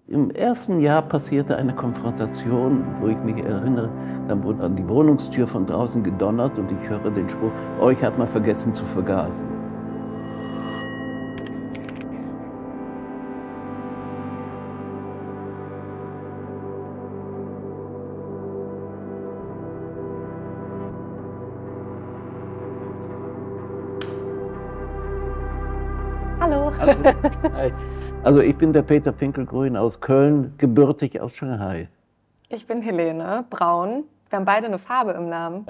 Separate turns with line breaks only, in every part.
im ersten Jahr passierte eine Konfrontation, wo ich mich erinnere, dann wurde an die Wohnungstür von draußen gedonnert und ich höre den Spruch, euch hat man vergessen zu vergasen.
Hallo.
Hallo. Hi. Also ich bin der Peter Finkelgrün aus Köln, gebürtig aus Shanghai.
Ich bin Helene Braun. Wir haben beide eine Farbe im Namen.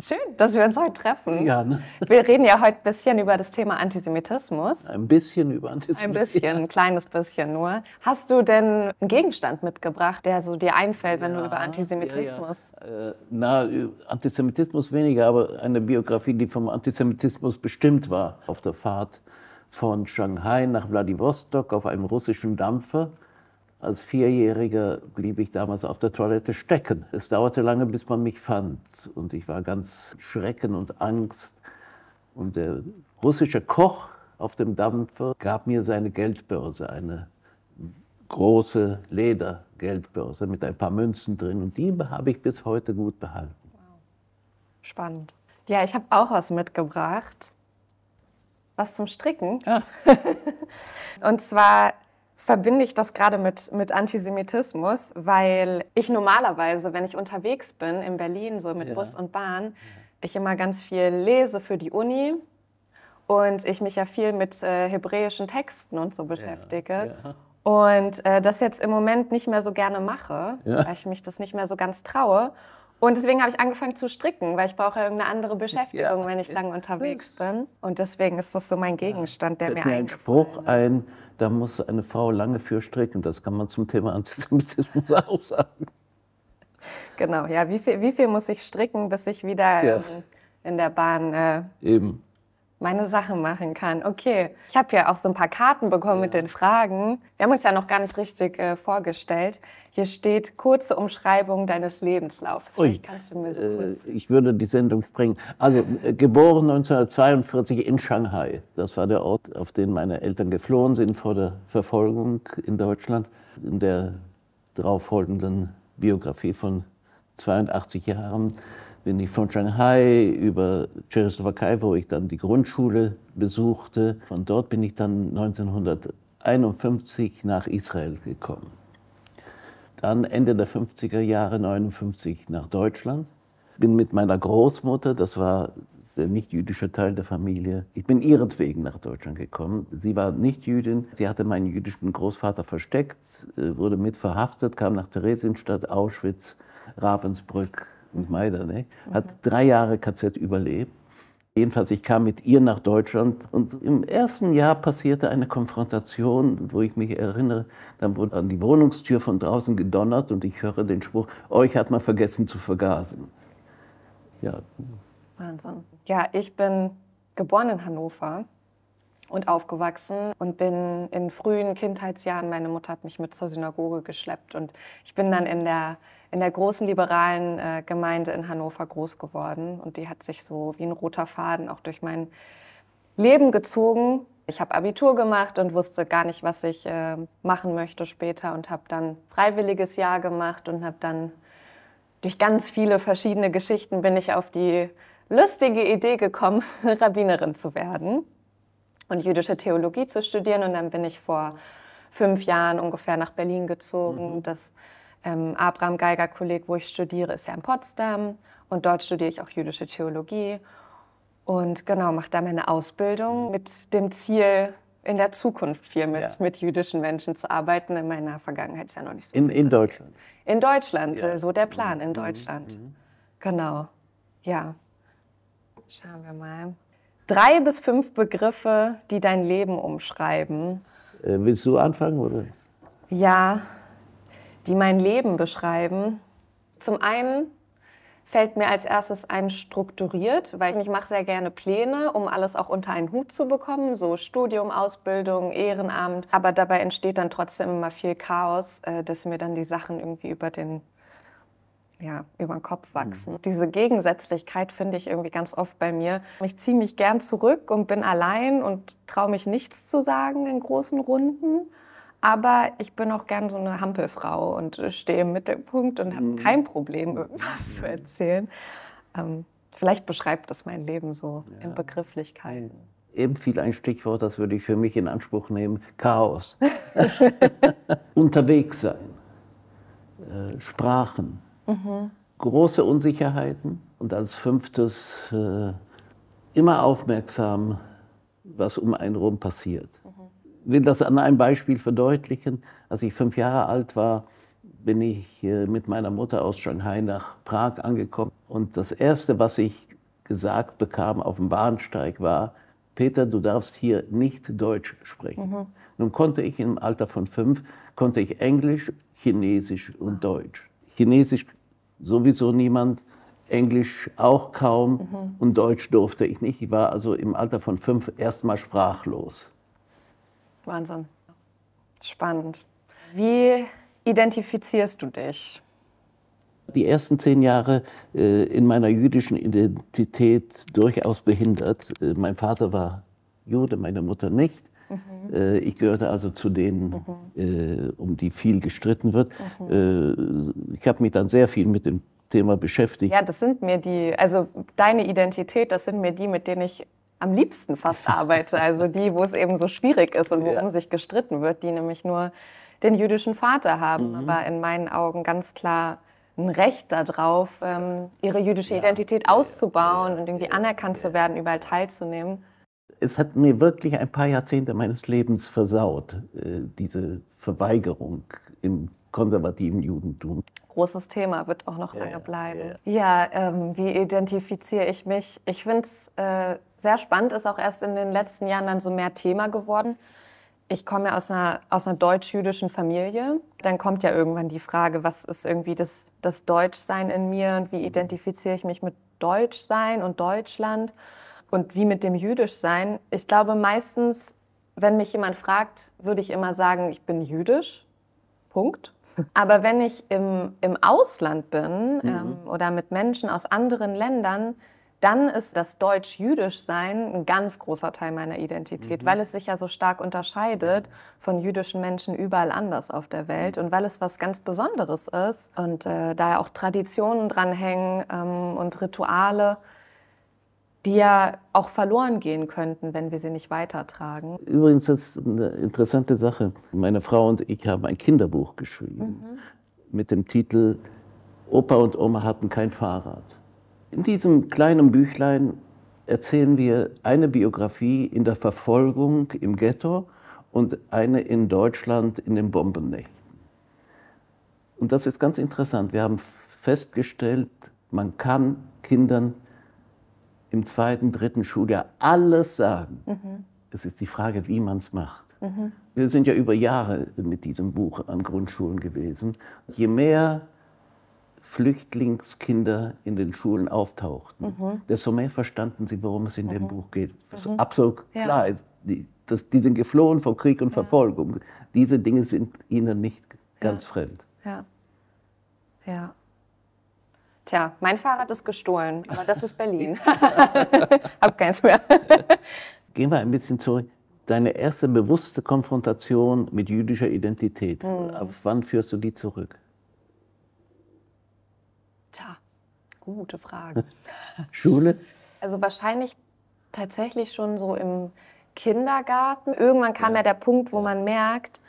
Schön, dass wir uns heute treffen.
Ja, ne?
Wir reden ja heute ein bisschen über das Thema Antisemitismus.
Ein bisschen über Antisemitismus.
Ein bisschen, ein kleines bisschen nur. Hast du denn einen Gegenstand mitgebracht, der so dir einfällt, wenn du über Antisemitismus...
Antisemitismus weniger, aber eine Biografie, die vom Antisemitismus bestimmt war. Auf der Fahrt von Shanghai nach Wladiwostok auf einem russischen Dampfer. Als Vierjähriger blieb ich damals auf der Toilette stecken. Es dauerte lange, bis man mich fand. Und ich war ganz Schrecken und Angst. Und der russische Koch auf dem Dampfer gab mir seine Geldbörse, eine große Ledergeldbörse mit ein paar Münzen drin. Und die habe ich bis heute gut behalten.
Wow. Spannend. Ja, ich habe auch was mitgebracht. Was zum Stricken.
Ja.
Und zwar verbinde ich das gerade mit Antisemitismus, weil ich normalerweise, wenn ich unterwegs bin in Berlin, so mit Bus und Bahn, ich immer ganz viel lese für die Uni und ich mich ja viel mit hebräischen Texten und so beschäftige.
Ja.
Und das jetzt im Moment nicht mehr so gerne mache, weil ich mich das nicht mehr so ganz traue. Und deswegen habe ich angefangen zu stricken, weil ich brauche ja irgendeine andere Beschäftigung, wenn ich lange unterwegs bin. Und deswegen ist das so mein Gegenstand, der mir
ein Spruch ein, da muss eine Frau lange für stricken. Das kann man zum Thema Antisemitismus auch sagen.
Genau, ja. Wie viel muss ich stricken, bis ich wieder in der Bahn
Eben.
meine Sachen machen kann? Okay, ich habe ja auch so ein paar Karten bekommen mit den Fragen. Wir haben uns ja noch gar nicht richtig vorgestellt. Hier steht, kurze Umschreibung deines Lebenslaufs. Vielleicht kannst du mir so
ich würde die Sendung sprengen. Also, geboren 1942 in Shanghai. Das war der Ort, auf den meine Eltern geflohen sind vor der Verfolgung in Deutschland. In der darauffolgenden Biografie von 82 Jahren bin ich von Shanghai über Tschechoslowakei, wo ich dann die Grundschule besuchte. Von dort bin ich dann 1951 nach Israel gekommen. Dann Ende der 50er Jahre, 59 nach Deutschland. Bin mit meiner Großmutter, das war der nicht-jüdische Teil der Familie, ich bin ihretwegen nach Deutschland gekommen. Sie war nicht Jüdin, sie hatte meinen jüdischen Großvater versteckt, wurde mit verhaftet, kam nach Theresienstadt, Auschwitz, Ravensbrück und Majdanek, hat 3 Jahre KZ überlebt. Jedenfalls, ich kam mit ihr nach Deutschland und im ersten Jahr passierte eine Konfrontation, wo ich mich erinnere, dann wurde an die Wohnungstür von draußen gedonnert und ich höre den Spruch, euch hat man vergessen zu vergasen. Ja.
Wahnsinn. Ja, ich bin geboren in Hannover und aufgewachsen und bin in frühen Kindheitsjahren, meine Mutter hat mich mit zur Synagoge geschleppt und ich bin dann in der großen liberalen Gemeinde in Hannover groß geworden und die hat sich so wie ein roter Faden auch durch mein Leben gezogen. Ich habe Abitur gemacht und wusste gar nicht, was ich machen möchte später und habe dann freiwilliges Jahr gemacht und habe dann durch ganz viele verschiedene Geschichten bin ich auf die lustige Idee gekommen, Rabbinerin zu werden und jüdische Theologie zu studieren. Und dann bin ich vor 5 Jahren ungefähr nach Berlin gezogen. Das Abraham-Geiger-Kolleg, wo ich studiere, ist ja in Potsdam. Und dort studiere ich auch jüdische Theologie. Und genau, mache da meine Ausbildung mit dem Ziel, in der Zukunft viel mit jüdischen Menschen zu arbeiten. In meiner Vergangenheit ist ja noch nicht so.
In Deutschland?
In Deutschland, so der Plan, in Deutschland. Genau, ja. Schauen wir mal. 3 bis 5 Begriffe, die dein Leben umschreiben.
Willst du anfangen, oder?
Ja, die mein Leben beschreiben. Zum einen fällt mir als erstes ein strukturiert, weil ich mache sehr gerne Pläne, um alles auch unter einen Hut zu bekommen, so Studium, Ausbildung, Ehrenamt. Aber dabei entsteht dann trotzdem immer viel Chaos, dass mir dann die Sachen irgendwie über den Kopf wachsen. Diese Gegensätzlichkeit finde ich irgendwie ganz oft bei mir. Ich ziehe mich gern zurück und bin allein und traue mich nichts zu sagen in großen Runden. Aber ich bin auch gern so eine Hampelfrau und stehe im Mittelpunkt und habe kein Problem, irgendwas zu erzählen. Vielleicht beschreibt das mein Leben so in Begrifflichkeiten.
Eben fiel ein Stichwort, das würde ich für mich in Anspruch nehmen: Chaos. Unterwegs sein, Sprachen, große Unsicherheiten und als fünftes immer aufmerksam, was um einen herum passiert. Ich will das an einem Beispiel verdeutlichen. Als ich 5 Jahre alt war, bin ich mit meiner Mutter aus Shanghai nach Prag angekommen. Und das Erste, was ich gesagt bekam auf dem Bahnsteig, war: Peter, du darfst hier nicht Deutsch sprechen. Nun konnte ich im Alter von 5, konnte ich Englisch, Chinesisch und Deutsch. Chinesisch sowieso niemand, Englisch auch kaum und Deutsch durfte ich nicht. Ich war also im Alter von 5 erstmal sprachlos.
Wahnsinn. Spannend. Wie identifizierst du dich?
Die ersten 10 Jahre in meiner jüdischen Identität durchaus behindert. Mein Vater war Jude, meine Mutter nicht. Ich gehörte also zu denen, um die viel gestritten wird. Ich habe mich dann sehr viel mit dem Thema beschäftigt.
Ja, das sind mir also deine Identität, das sind mir die, mit denen ich am liebsten fast arbeite. Also die, wo es eben so schwierig ist und worum sich gestritten wird, die nämlich nur den jüdischen Vater haben, aber in meinen Augen ganz klar ein Recht darauf, ihre jüdische Identität auszubauen und irgendwie anerkannt zu werden, überall teilzunehmen.
Es hat mir wirklich ein paar Jahrzehnte meines Lebens versaut, diese Verweigerung im konservativen Judentum.
Großes Thema, wird auch noch lange bleiben. Ja, wie identifiziere ich mich? Ich finde es sehr spannend, ist auch erst in den letzten Jahren dann so mehr Thema geworden. Ich komme ja aus einer deutsch-jüdischen Familie. Dann kommt ja irgendwann die Frage, was ist irgendwie das Deutschsein in mir und wie identifiziere ich mich mit Deutschsein und Deutschland und wie mit dem Jüdischsein. Ich glaube meistens, wenn mich jemand fragt, würde ich immer sagen, ich bin jüdisch, Punkt. Aber wenn ich im Ausland bin oder mit Menschen aus anderen Ländern, dann ist das Deutsch-Jüdisch-Sein ein ganz großer Teil meiner Identität, weil es sich ja so stark unterscheidet von jüdischen Menschen überall anders auf der Welt und weil es was ganz Besonderes ist und da ja auch Traditionen dranhängen und Rituale, die ja auch verloren gehen könnten, wenn wir sie nicht weitertragen.
Übrigens, das ist eine interessante Sache. Meine Frau und ich haben ein Kinderbuch geschrieben mit dem Titel Opa und Oma hatten kein Fahrrad. In diesem kleinen Büchlein erzählen wir eine Biografie in der Verfolgung im Ghetto und eine in Deutschland in den Bombennächten. Und das ist ganz interessant. Wir haben festgestellt, man kann Kindern im 2., 3. Schuljahr alles sagen. Es ist die Frage, wie man es macht. Wir sind ja über Jahre mit diesem Buch an Grundschulen gewesen. Je mehr Flüchtlingskinder in den Schulen auftauchten, desto mehr verstanden sie, worum es in dem Buch geht. Was absolut klar ist, die sind geflohen vor Krieg und Verfolgung. Diese Dinge sind ihnen nicht ganz fremd.
Ja. Tja, mein Fahrrad ist gestohlen, aber das ist Berlin. Hab keins mehr.
Gehen wir ein bisschen zurück. Deine erste bewusste Konfrontation mit jüdischer Identität, auf wann führst du die zurück?
Tja, gute Frage.
Schule?
Also wahrscheinlich tatsächlich schon so im Kindergarten. Irgendwann kam ja der Punkt, wo man merkt,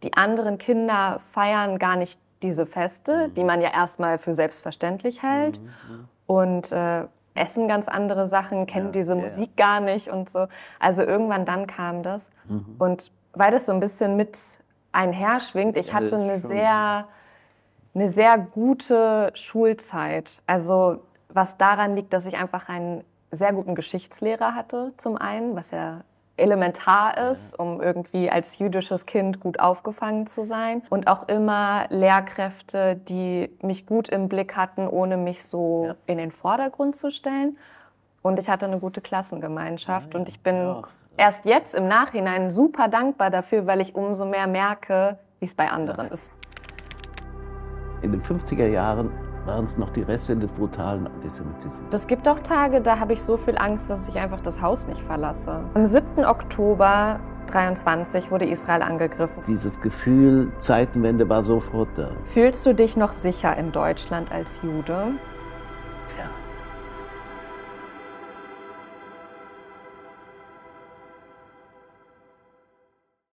die anderen Kinder feiern gar nicht diese Feste, die man ja erstmal für selbstverständlich hält und essen ganz andere Sachen, kennen diese Musik gar nicht und so. Also irgendwann dann kam das. Und weil das so ein bisschen mit einher schwingt, ich hatte eine sehr gute Schulzeit. Also was daran liegt, dass ich einfach einen sehr guten Geschichtslehrer hatte zum einen, was ja elementar ist, um irgendwie als jüdisches Kind gut aufgefangen zu sein. Und auch immer Lehrkräfte, die mich gut im Blick hatten, ohne mich so in den Vordergrund zu stellen. Und ich hatte eine gute Klassengemeinschaft. Und ich bin erst jetzt im Nachhinein super dankbar dafür, weil ich umso mehr merke, wie es bei anderen ist.
In den 50er Jahren waren es noch die Reste des brutalen Antisemitismus.
Es gibt auch Tage, da habe ich so viel Angst, dass ich einfach das Haus nicht verlasse. Am 7. Oktober 1923 wurde Israel angegriffen.
Dieses Gefühl, Zeitenwende war sofort da.
Fühlst du dich noch sicher in Deutschland als Jude?
Ja.